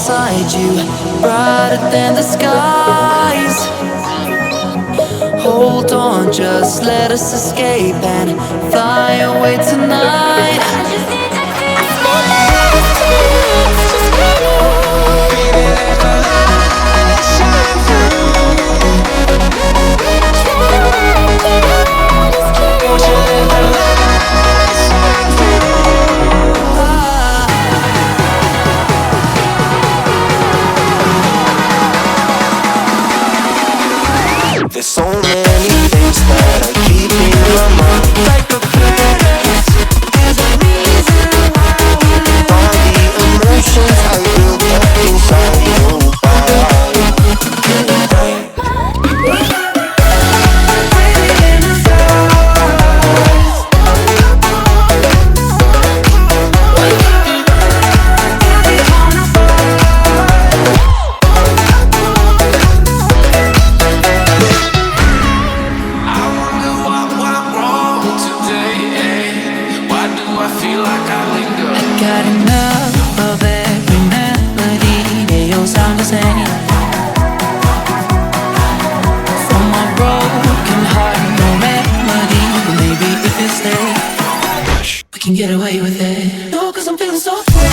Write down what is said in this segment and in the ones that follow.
inside you, brighter than the skies. Hold on, just let us escape and fly away tonight. There's so many things that I keep in my mind, like the planets. There's a reason why we live. All the emotions I built up inside you. Got enough of every melody, they all sound the same. From my broken heart, no remedy, but maybe if you stay, we can get away with it. No, 'cause I'm feeling so free.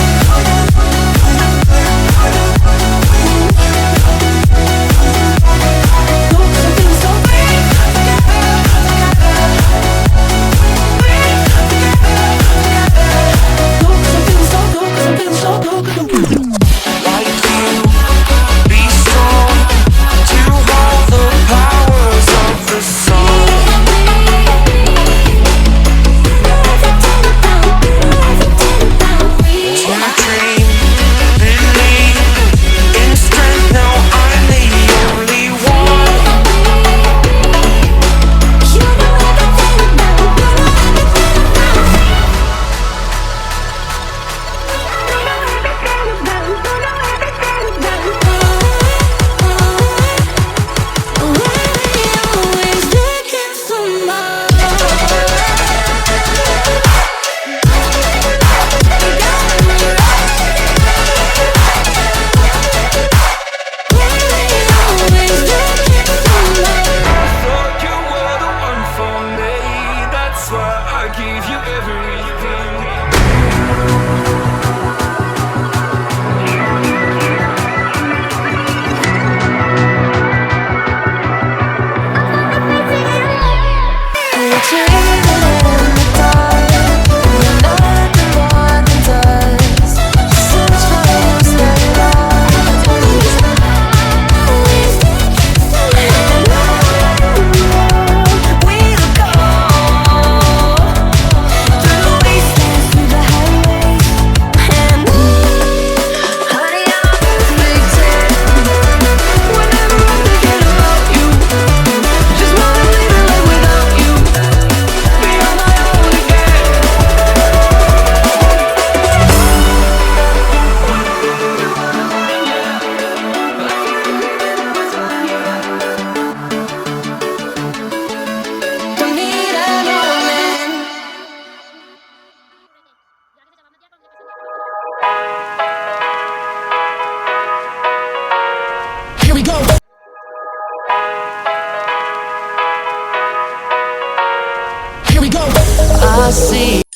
I see